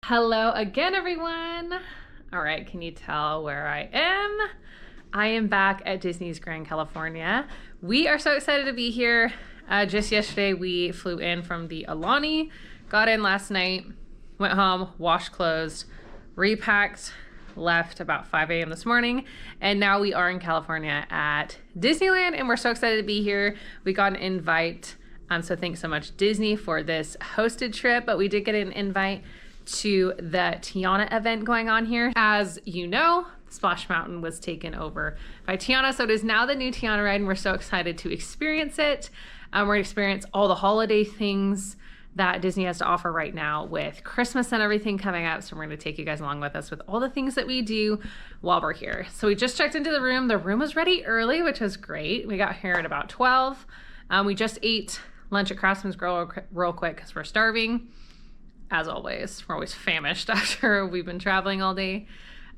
Hello again, everyone. All right, can you tell where I am? I am back at Disney's Grand California. We are so excited to be here. Just yesterday, we flew in from the Alani, got in last night, went home, washed clothes, repacked, left about 5 a.m. this morning, and now we are in California at Disneyland, and we're so excited to be here. We got an invite, so thanks so much, Disney, for this hosted trip, but we did get an invite to the Tiana event going on here. As you know, Splash Mountain was taken over by Tiana, so it is now the new Tiana ride, and we're so excited to experience it. We're gonna experience all the holiday things that Disney has to offer right now with Christmas and everything coming up. So we're gonna take you guys along with us with all the things that we do while we're here. So we just checked into the room. The room was ready early, which was great. We got here at about 12. We just ate lunch at Craftsman's Grill real quick because we're starving. As always, we're always famished after we've been traveling all day.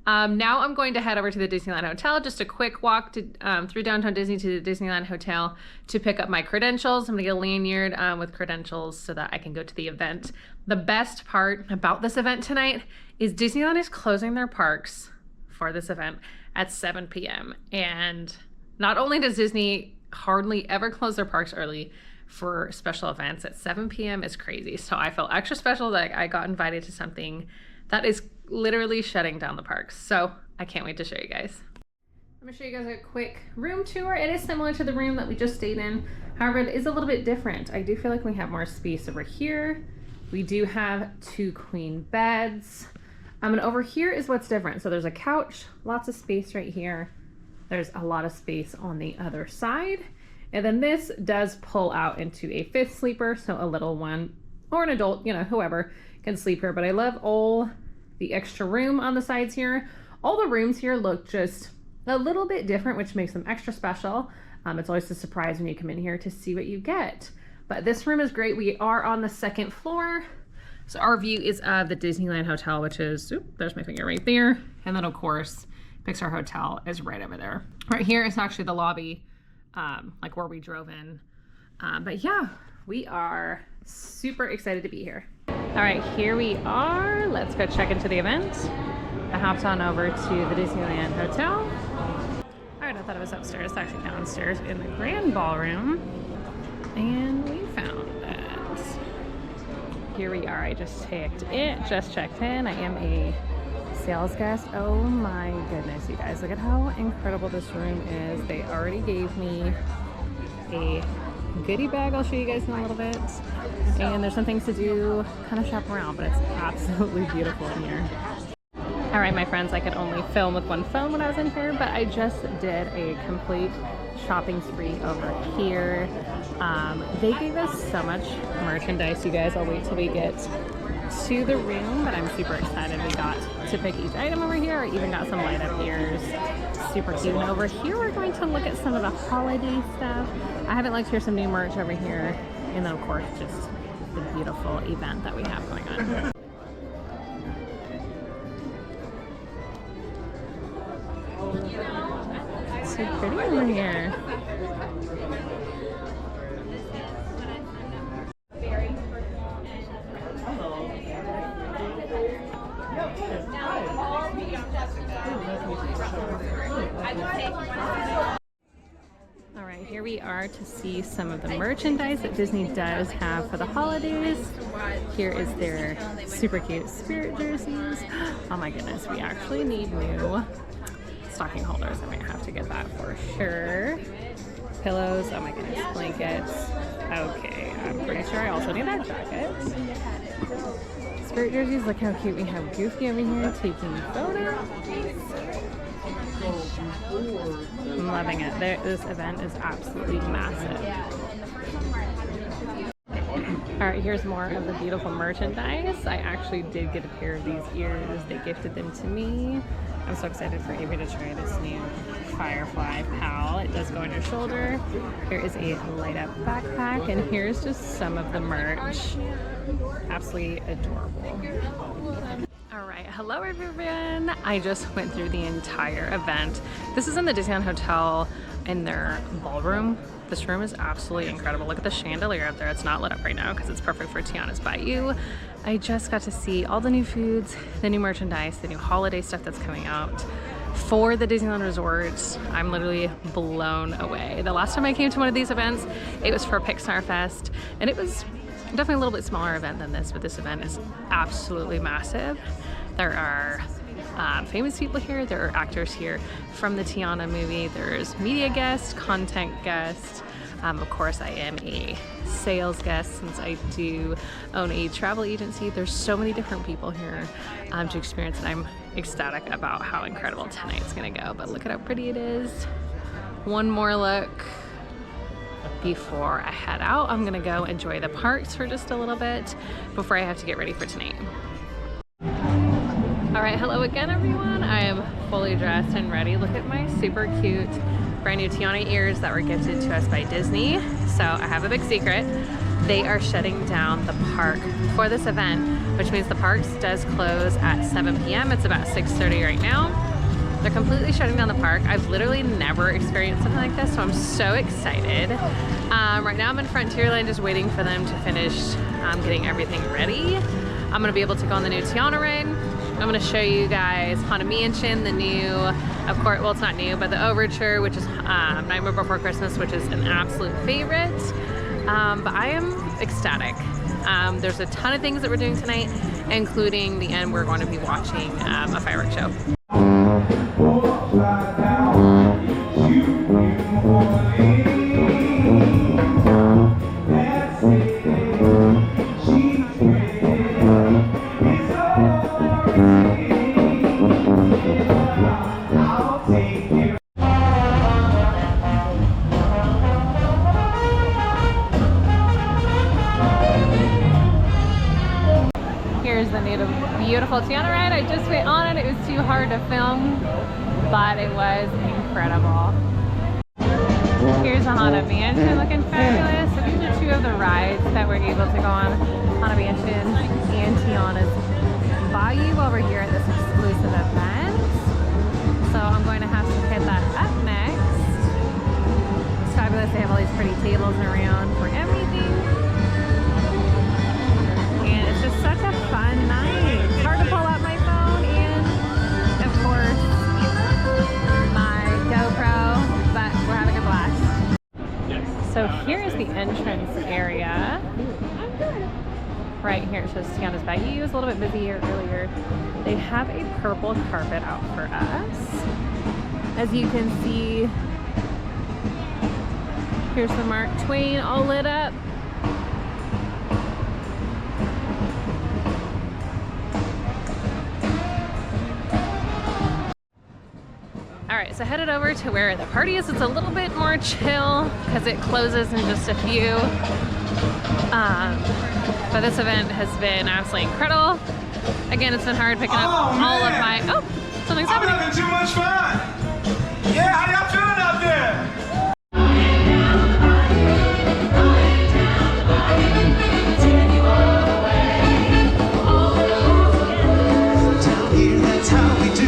Now I'm going to head over to the Disneyland Hotel, just a quick walk to, through downtown Disney to the Disneyland Hotel to pick up my credentials. I'm gonna get a lanyard with credentials so that I can go to the event. The best part about this event tonight is Disneyland is closing their parks for this event at 7 p.m. And not only does Disney hardly ever close their parks early for special events, at 7 p.m. is crazy. So I felt extra special that I got invited to something that is literally shutting down the parks. So I can't wait to show you guys. I'm gonna show you guys a quick room tour. It is similar to the room that we just stayed in. However, it is a little bit different. I do feel like we have more space over here. We do have 2 queen beds. And over here is what's different. So there's a couch, lots of space right here. There's a lot of space on the other side. And then this does pull out into a 5th sleeper, so a little one or an adult, you know, whoever can sleep here. But I love all the extra room on the sides here. All the rooms here look just a little bit different, which makes them extra special. It's always a surprise when you come in here to see what you get. But this room is great. We are on the 2nd floor. So our view is of the Disneyland Hotel, which is, there's my finger right there. And then of course, Pixar Hotel is right over there. Right here is actually the lobby, like where we drove in. But yeah, we are super excited to be here. All right, here we are. Let's go check into the event. I hopped on over to the Disneyland Hotel. All right, I thought it was upstairs. It's actually downstairs in the Grand Ballroom. And we found it. Here we are. I just checked in. I am a sales guest. Oh my goodness, you guys, look at how incredible this room is. They already gave me a goodie bag. I'll show you guys in a little bit. And there's some things to do, kind of shop around, but it's absolutely beautiful in here. All right, my friends, I could only film with one phone when I was in here, but I just did a complete shopping spree over here. They gave us so much merchandise, you guys. I'll wait till we get to the room, but I'm super excited. We got to pick each item over here. I even got some light up ears. Super cute. And over here, we're going to look at some of the holiday stuff. I haven't looked here, some new merch over here. And then of course, just the beautiful event that we have going on. It's so pretty over here. All right, here we are to see some of the merchandise that Disney does have for the holidays. Here is their super cute Spirit jerseys. Oh my goodness, we actually need new stocking holders. I might have to get that for sure. Pillows, oh my goodness, blankets. Okay, I'm pretty sure I also need that jacket. Spirit jerseys, look how cute. We have Goofy over here taking photos. I'm loving it. This event is absolutely massive. All right, here's more of the beautiful merchandise. I actually did get a pair of these ears. They gifted them to me. I'm so excited for Avery to try this new Firefly Pal. It does go on your shoulder. Here is a light up backpack, and here's just some of the merch. Absolutely adorable. All right, Hello everyone. I just went through the entire event. This is in the Disneyland Hotel in their ballroom. This room is absolutely incredible. Look at the chandelier up there. It's not lit up right now because it's perfect for Tiana's Bayou. I just got to see all the new foods, the new merchandise, the new holiday stuff that's coming out for the Disneyland resorts. I'm literally blown away. The last time I came to one of these events, it was for Pixar Fest, and it was definitely a little bit smaller event than this, but this event is absolutely massive. There are famous people here. There are actors here from the Tiana movie. There's media guests, content guests. Of course, I am a sales guest since I do own a travel agency. There's so many different people here to experience, and I'm ecstatic about how incredible tonight's gonna go. But look at how pretty it is. One more look before I head out. I'm gonna go enjoy the parks for just a little bit before I have to get ready for tonight. All right, hello again everyone. I am fully dressed and ready. Look at my super cute brand new Tiana ears that were gifted to us by Disney. So I have a big secret. They are shutting down the park for this event, which means the parks does close at 7 p.m. It's about 6:30 right now. They're completely shutting down the park. I've literally never experienced something like this, so I'm so excited. Right now I'm in Frontierland just waiting for them to finish getting everything ready. I'm gonna be able to go on the new Tiana ride. I'm gonna show you guys Haunted Mansion, the new, of course, well it's not new, but the Overture, which is Nightmare Before Christmas, which is an absolute favorite. But I am ecstatic. There's a ton of things that we're doing tonight, including the end we're going to be watching a fireworks show. Here's the new beautiful Tiana ride. I just went on it. It was too hard to film, but it was incredible. Here's the Haunted Mansion looking fabulous. So these are two of the rides that we're able to go on. Haunted Mansion and Tiana's Bayou over here at this exclusive event. So I'm going to have to hit that up next. It's fabulous. They have all these pretty tables around for everything. And it's just such a fun night. It's hard to pull out my phone and, of course, my GoPro, but we're having a blast. So here is the entrance area. Right here it shows Tiana's Bayou. It was a little bit busier earlier. They have a purple carpet out for us. As you can see, here's the Mark Twain all lit up. Alright, so headed over to where the party is. It's a little bit more chill because it closes in just a few. But this event has been absolutely incredible. Again, it's been hard picking up all of my... Oh, something's happening. I'm having too much fun. Yeah, how y'all feeling out there? That's how we do.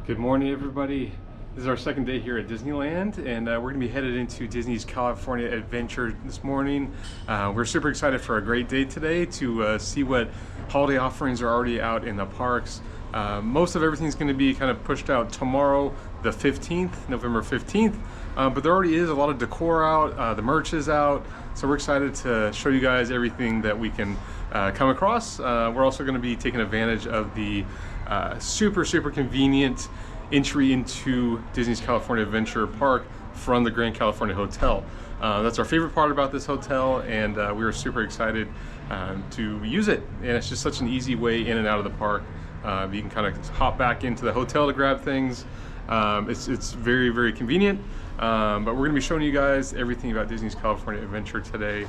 Good morning, everybody. This is our second day here at Disneyland, and we're going to be headed into Disney's California Adventure this morning. We're super excited for a great day today to see what holiday offerings are already out in the parks. Most of everything's going to be kind of pushed out tomorrow, the 15th, November 15th, but there already is a lot of decor out, the merch is out, so we're excited to show you guys everything that we can come across. We're also going to be taking advantage of the super convenient entry into Disney's California Adventure Park from the Grand California Hotel. That's our favorite part about this hotel, and we were super excited to use it. And it's just such an easy way in and out of the park. You can kind of hop back into the hotel to grab things. It's very convenient. But we're going to be showing you guys everything about Disney's California Adventure today.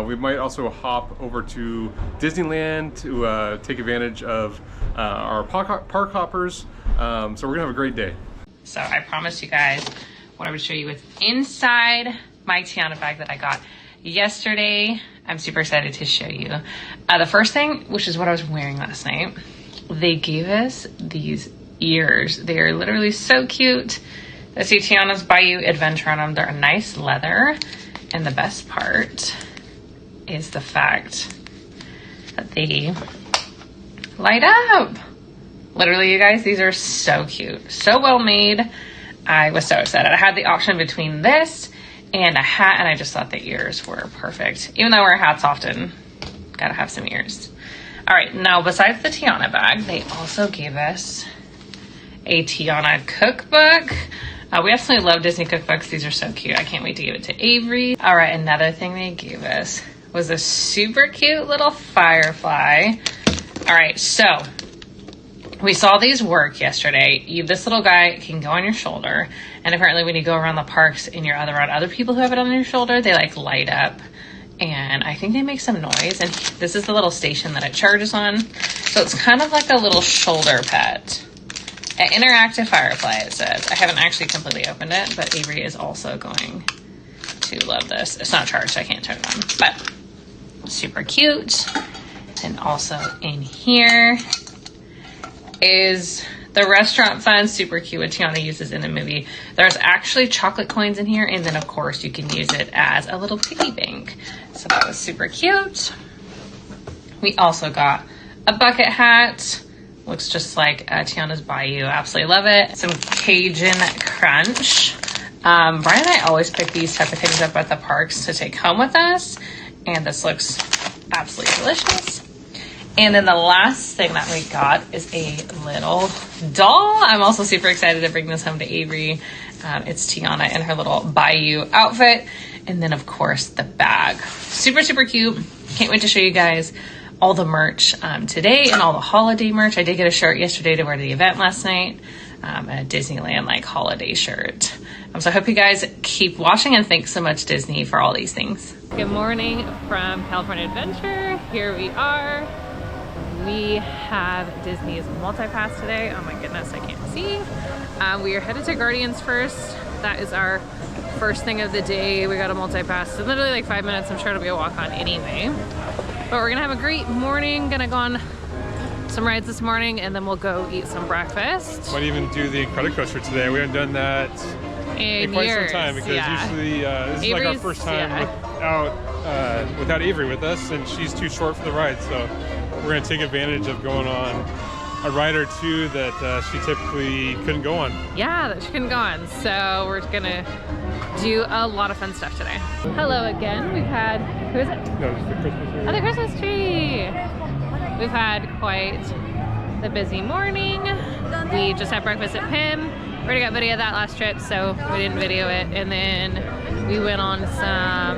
We might also hop over to Disneyland to take advantage of our park hoppers. So we're gonna have a great day. So I promised you guys what I would show you with inside my Tiana bag that I got yesterday. I'm super excited to show you. The first thing, which is what I was wearing last night, they gave us these ears. They are literally so cute. They see Tiana's Bayou Adventure on them. They're a nice leather. And the best part is the fact that they light up. Literally, you guys, these are so cute. So well made. I was so excited. I had the option between this and a hat, and I just thought the ears were perfect. Even though I wear hats often, gotta have some ears. All right, now besides the Tiana bag, they also gave us a Tiana cookbook. We absolutely love Disney cookbooks. These are so cute. I can't wait to give it to Avery. All right, another thing they gave us was a super cute little firefly. All right, so we saw these work yesterday. This little guy can go on your shoulder, and apparently when you go around the parks and you're around other people who have it on your shoulder, they like light up, and I think they make some noise. And this is the little station that it charges on, so it's kind of like a little shoulder pet. An interactive firefly, it says. I haven't actually completely opened it, but Avery is also going to love this. It's not charged, so I can't turn it on, but super cute. And also in here is the restaurant fund, super cute, what Tiana uses in the movie. There's actually chocolate coins in here, and then of course you can use it as a little piggy bank. So that was super cute. We also got a bucket hat. Looks just like Tiana's Bayou. Absolutely love it. Some Cajun Crunch. Brian and I always pick these type of things up at the parks to take home with us, and this looks absolutely delicious. And then the last thing that we got is a little doll. I'm also super excited to bring this home to Avery. It's Tiana in her little Bayou outfit. And then, of course, the bag. Super cute. Can't wait to show you guys all the merch today and all the holiday merch. I did get a shirt yesterday to wear to the event last night. A Disneyland like holiday shirt. So I hope you guys keep watching, and thanks so much Disney for all these things. Good morning from California Adventure. Here we are. We have Disney's multi-pass today. Oh my goodness, I can't see. We are headed to Guardians first. That is our first thing of the day. We got a multi-pass. So literally like 5 minutes. I'm sure it'll be a walk on anyway. But we're gonna have a great morning. Gonna go on some rides this morning, and then we'll go eat some breakfast. Might even do the credit coaster today. We haven't done that in quite some time, because usually this is like our first time without Avery with us, and she's too short for the ride. So we're gonna take advantage of going on a ride or two that she typically couldn't go on. Yeah, that she couldn't go on. So we're gonna do a lot of fun stuff today. Hello again. We've had, who is it? No, it's the Christmas tree. Oh, the Christmas tree. We've had quite the busy morning. We just had breakfast at Pim. We already got video of that last trip, so we didn't video it. And then we went on a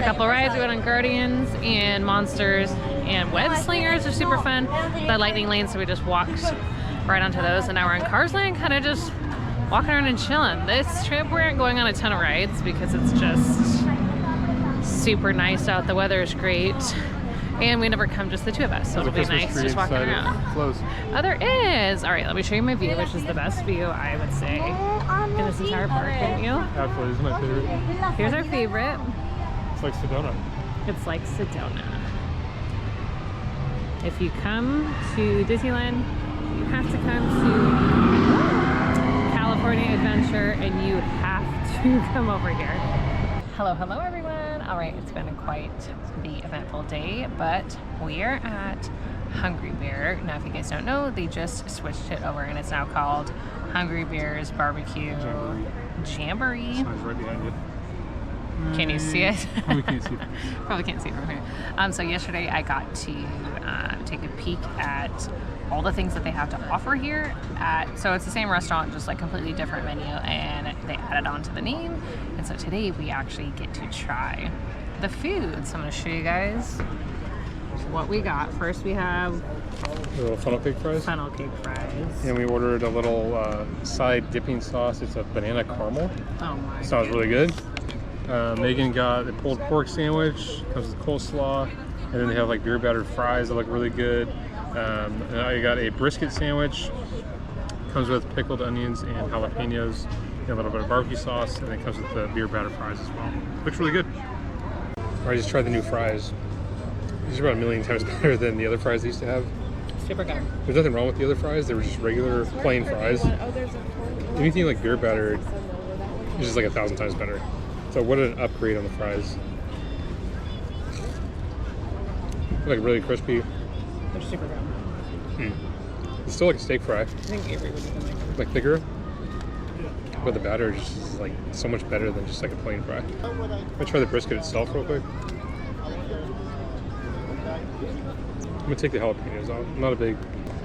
couple rides. We went on Guardians and Monsters, and Web Slingers are super fun. The lightning lane, so we just walked right onto those, and now we're on Cars Lane, kind of just walking around and chilling. This trip we aren't going on a ton of rides because it's just super nice out. The weather is great, and we never come just the two of us, so it'll be nice just walking around. Oh, there is. All right, let me show you my view, which is the best view I would say in this entire park. Wouldn't you? Absolutely, this is my favorite. Here's our favorite. It's like Sedona. It's like Sedona. If you come to Disneyland, you have to come to you come over here. Hello, hello everyone. All right, it's been quite the eventful day, but we are at Hungry Bear. Now, if you guys don't know, they just switched it over and it's now called Hungry Bear's Barbecue Jamboree. Mine's right behind you. Can you see it? Probably can't see it. Probably can't see it from here. So yesterday I got to take a peek at all the things that they have to offer here so it's the same restaurant, just like completely different menu, and they added on to the name. And so today we actually get to try the food. So I'm gonna show you guys what we got. First we have Little funnel cake fries. funnel cake fries. And we ordered a little side dipping sauce. It's a banana caramel. Oh my Sounds really good. Megan got a pulled pork sandwich, comes with coleslaw, and then they have like beer battered fries that look really good. And I got a brisket sandwich, comes with pickled onions and jalapenos, and a little bit of barbecue sauce, and then comes with the beer battered fries as well. Looks really good. I just tried the new fries. These are about 1,000,000 times better than the other fries they used to have. Super good. There's nothing wrong with the other fries. They were just regular plain fries. Anything like beer battered is just like 1,000 times better. So what an upgrade on the fries. Like really crispy. They're super good. It's still like a steak fry. I think Avery would even like them. Like thicker. But the batter is just like so much better than just like a plain fry. I'm gonna try the brisket itself real quick. I'm gonna take the jalapenos off. I'm not a big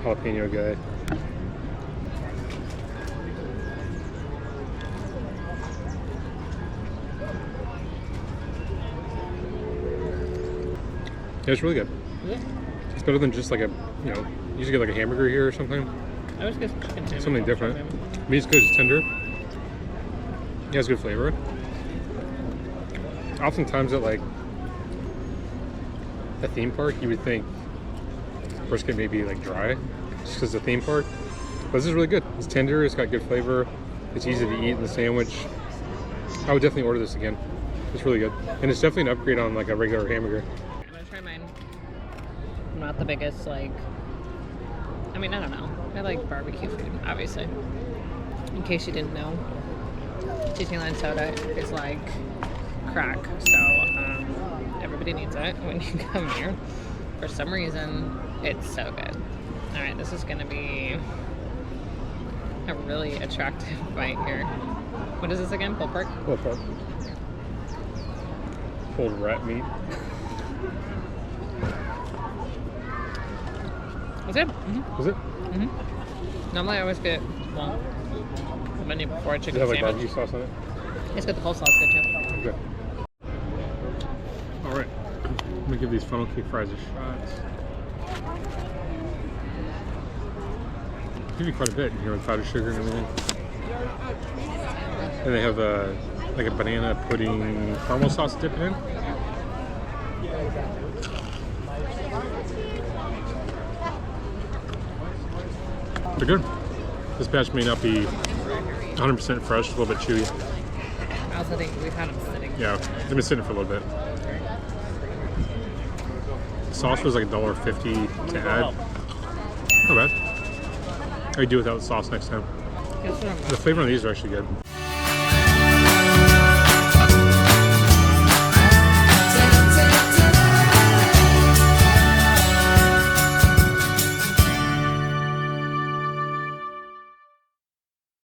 jalapeno guy. Yeah, it's really good. Yeah. It's better than just like a, you know, you usually get like a hamburger here or something. I always get some chicken sandwich. Something different. Meat is good, it's tender. It has good flavor. Oftentimes at like a theme park, you would think brisket may be like dry, just because it's a theme park. But this is really good. It's tender, it's got good flavor, it's easy to eat in the sandwich. I would definitely order this again. It's really good. And it's definitely an upgrade on like a regular hamburger. I'm gonna try mine. I'm not the biggest, like, I mean, I don't know. I like barbecue food, obviously. In case you didn't know, Disneyland soda is like crack. So everybody needs it when you come here. For some reason, it's so good. All right, this is gonna be a really attractive bite here. What is this again? Pulled pork? Pulled pork. Pulled rat meat. Is it? Mm-hmm. Is it? Mm-hmm. Normally I always get, well, the menu before a Does chicken it have like sandwich. barbecue sauce on it? It's got the coleslaw good too. Okay. Alright. I'm gonna give these funnel cake fries a shot. Give you quite a bit here with powdered sugar and everything. And they have like a banana pudding caramel sauce dip in. They're good. This batch may not be 100% fresh, a little bit chewy. I also think we've had them sitting. Yeah, they've been sitting for a little bit. The sauce was like $1.50 to add. Not bad. I could do without the sauce next time. The flavor on these are actually good.